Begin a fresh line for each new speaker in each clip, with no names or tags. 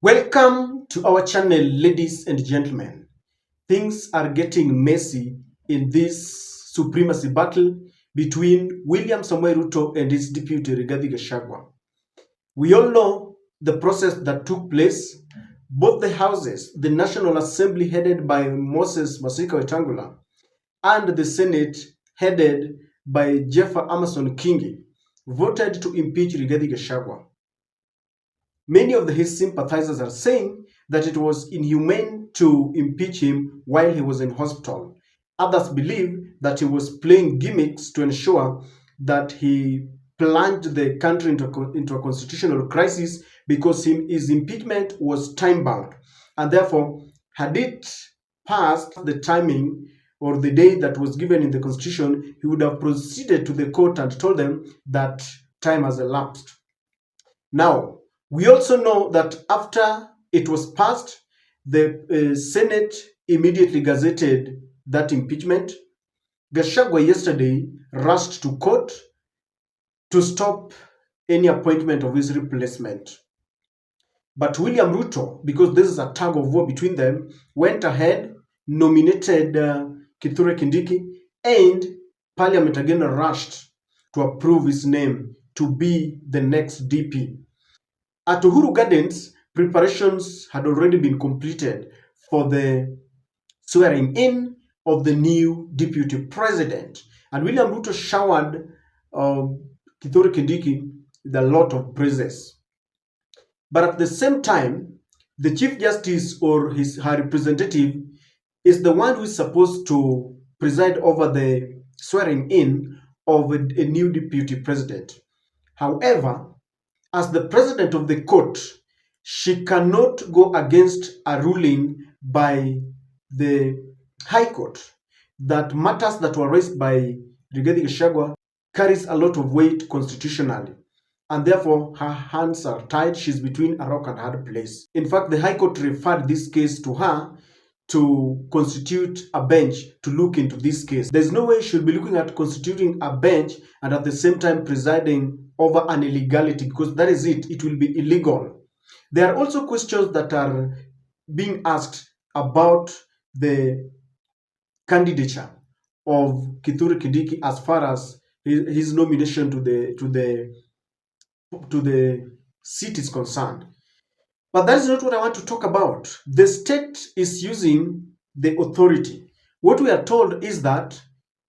Welcome to our channel, ladies and gentlemen. Things are getting messy in this supremacy battle between William Samoei Ruto and his deputy Rigathi Gachagua. We all know the process that took place. Both the houses, the National Assembly headed by Moses Masika Wetangula and the Senate headed by Jeffer Amason Kingi, voted to impeach Rigathi Gachagua. Many of his sympathizers are saying that it was inhumane to impeach him while he was in hospital. Others believe that he was playing gimmicks to ensure that he plunged the country into a constitutional crisis because his impeachment was time-bound. And therefore, had it passed the timing or the day that was given in the constitution, he would have proceeded to the court and told them that time has elapsed. Now, we also know that after it was passed, the Senate immediately gazetted that impeachment. Gachagua yesterday rushed to court to stop any appointment of his replacement. But William Ruto, because this is a tug of war between them, went ahead, nominated Kithure Kindiki, and Parliament again rushed to approve his name to be the next DP. At Uhuru Gardens, preparations had already been completed for the swearing in of the new deputy president. And William Ruto showered Kithure Kindiki with a lot of praises. But at the same time, the Chief Justice or her representative is the one who is supposed to preside over the swearing in of a new deputy president. However, as the president of the court, she cannot go against a ruling by the High Court that matters that were raised by Rigathi Gachagua carries a lot of weight constitutionally. And therefore, her hands are tied. She's between a rock and a hard place. In fact, the High Court referred this case to her to constitute a bench to look into this case. There's no way she'll be looking at constituting a bench and at the same time presiding over an illegality, because that is it. It will be illegal. There are also questions that are being asked about the candidature of Kithure Kindiki as far as his nomination to the seat is concerned. But that is not what I want to talk about. The state is using the authority. What we are told is that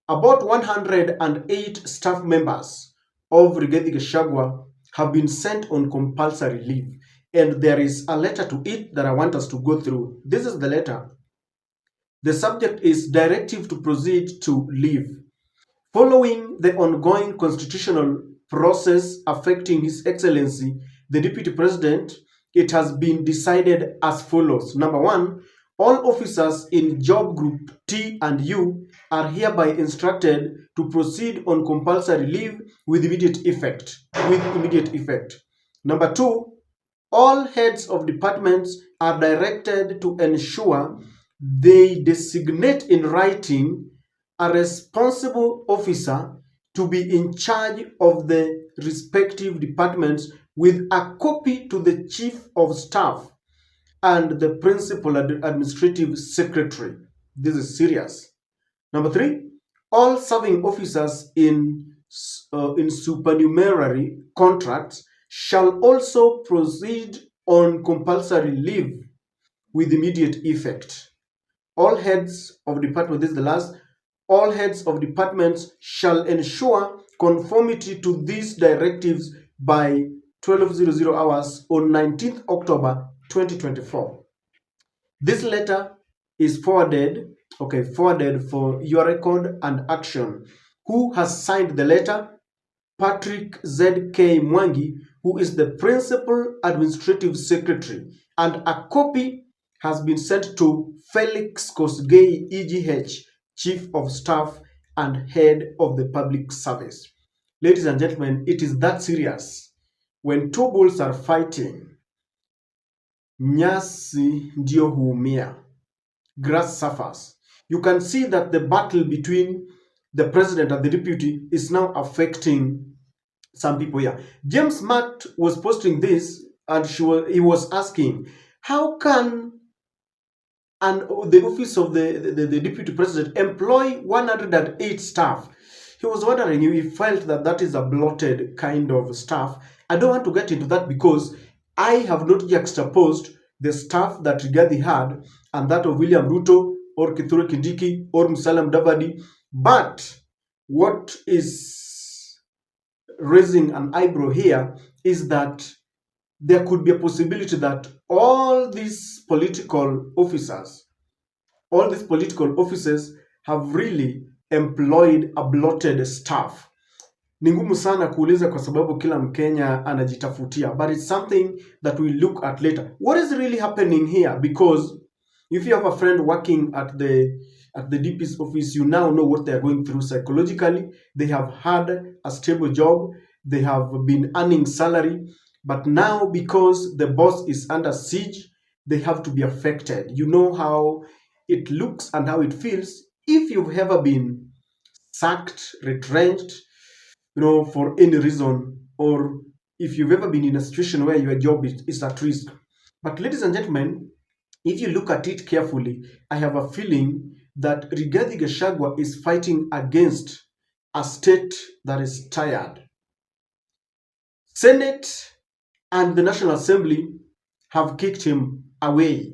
about 108 staff members of Rigathi Gachagua have been sent on compulsory leave. And there is a letter to it that I want us to go through. This is the letter. The subject is Directive to Proceed to Leave. Following the ongoing constitutional process affecting His Excellency, the Deputy President, it has been decided as follows. Number one, all officers in job group T and U are hereby instructed to proceed on compulsory leave with immediate effect. Number two, all heads of departments are directed to ensure they designate in writing a responsible officer to be in charge of the respective departments with a copy to the Chief of Staff and the Principal Administrative Secretary. This is serious. Number three, all serving officers in supernumerary contracts shall also proceed on compulsory leave with immediate effect. All heads of department, this is the last, all heads of departments shall ensure conformity to these directives by 12:00 hours on 19th October 2024. This letter is forwarded for your record and action. Who has signed the letter? Patrick Z.K. Mwangi, who is the Principal Administrative Secretary, and a copy has been sent to Felix Kosgei, EGH, Chief of Staff and Head of the Public Service. Ladies and gentlemen, it is that serious. When two bulls are fighting, nyasi ndio huumia, grass suffers. You can see that the battle between the president and the deputy is now affecting some people here. James Matt was posting this and he was asking, how can and the office of the deputy president employ 108 staff? He was wondering if he felt that that is a bloated kind of staff. I don't want to get into that because I have not juxtaposed the staff that Rigathi had and that of William Ruto or Kithure Kindiki or Musalia Mudavadi. But what is raising an eyebrow here is that there could be a possibility that all these political officers have really employed a bloated staff. Ni ngumu sana kuuliza kwa sababu kila Mkenya anajitafutia, but it's something that we look at later. What is really happening here? Because if you have a friend working at the DP's office, you now know what they are going through psychologically. They have had a stable job, they have been earning salary, but now because the boss is under siege, they have to be affected. You know how it looks and how it feels if you've ever been sacked, retrenched, for any reason, or if you've ever been in a situation where your job is at risk. But ladies and gentlemen, if you look at it carefully, I have a feeling that Rigathi Gachagua is fighting against a state that is tired. Senate and the National Assembly have kicked him away.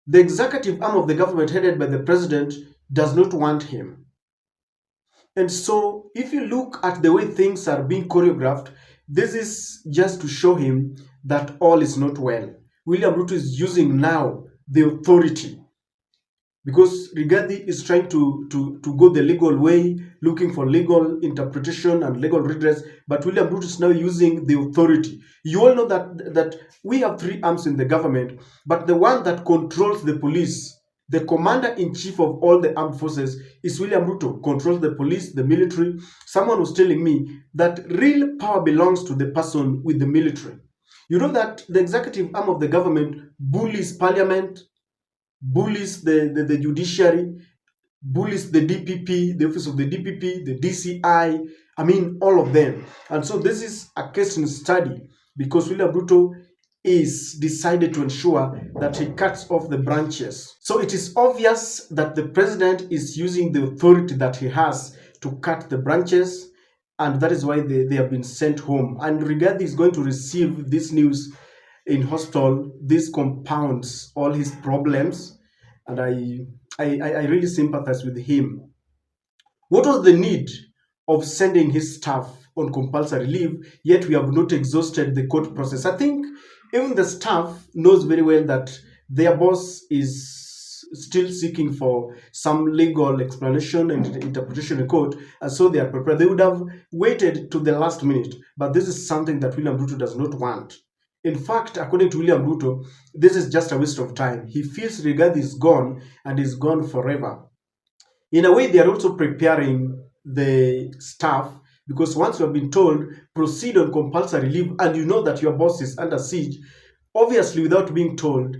The executive arm of the government, headed by the president, does not want him. And so, if you look at the way things are being choreographed, this is just to show him that all is not well. William Ruto is using now the authority because Rigathi is trying to go the legal way, looking for legal interpretation and legal redress, but William Ruto is now using the authority. You all know that we have three arms in the government, but the one that controls the police, the commander-in-chief of all the armed forces, is William Ruto, controls the police, the military. Someone was telling me that real power belongs to the person with the military. You know that the executive arm of the government bullies parliament, bullies the judiciary, bullies the DPP, the office of the DPP, the DCI, I mean, all of them. And so this is a case in study because William Ruto is decided to ensure that he cuts off the branches. So it is obvious that the president is using the authority that he has to cut the branches, and that is why they have been sent home. And Rigathi is going to receive this news in hospital. This compounds all his problems, and I really sympathize with him. What was the need of sending his staff on compulsory leave, yet we have not exhausted the court process? I think even the staff knows very well that their boss is still seeking for some legal explanation and interpretation in court, and so they are prepared. They would have waited to the last minute, but this is something that William Ruto does not want. In fact, according to William Ruto, this is just a waste of time. He feels Rigathi is gone and is gone forever. In a way, they are also preparing the staff because once you have been told proceed on compulsory leave and you know that your boss is under siege, obviously without being told,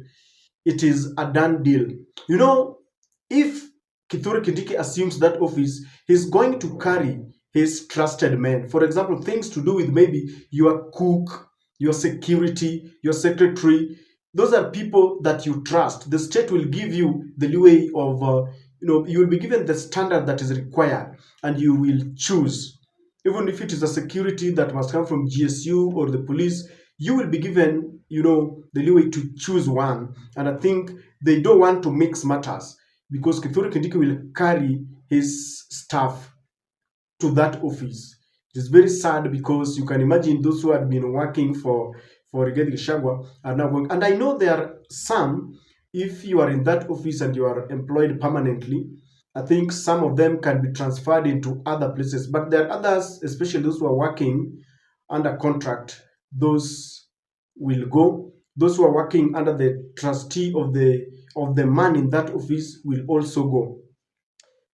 it is a done deal. You know, if Kithure Kindiki assumes that office, he's going to carry his trusted men. For example, things to do with maybe your cook, your security, your secretary. Those are people that you trust. The state will give you the leeway of, you will be given the standard that is required and you will choose. Even if it is a security that must come from GSU or the police, you will be given, the leeway to choose one. And I think they don't want to mix matters because Kithure Kindiki will carry his staff to that office. It is very sad because you can imagine those who had been working for Rigathi Gachagua are now going. And I know there are some, if you are in that office and you are employed permanently, I think some of them can be transferred into other places. But there are others, especially those who are working under contract, those will go. Those who are working under the trustee of the man in that office will also go.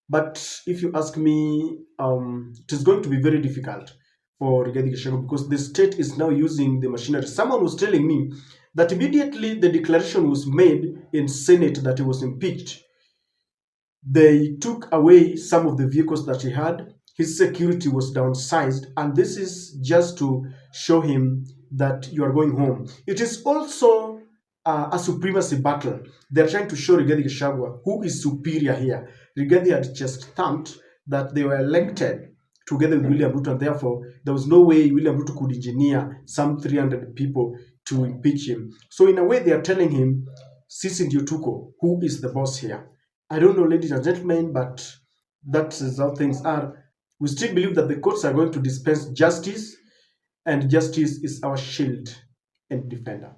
But if you ask me, it is going to be very difficult for Rigathi Gachagua because the state is now using the machinery. Someone was telling me that immediately the declaration was made in Senate that he was impeached, they took away some of the vehicles that he had. His security was downsized, and this is just to show him that you are going home. It is also a supremacy battle. They're trying to show Rigathi Gachagua who is superior here. Rigathi had just thumped that they were elected together with William Ruto, and therefore there was no way William Ruto could engineer some 300 people to impeach him. So in a way, they are telling him, Sisi ndio tuko, who is the boss here? I don't know, ladies and gentlemen, but that is how things are. We still believe that the courts are going to dispense justice, and justice is our shield and defender.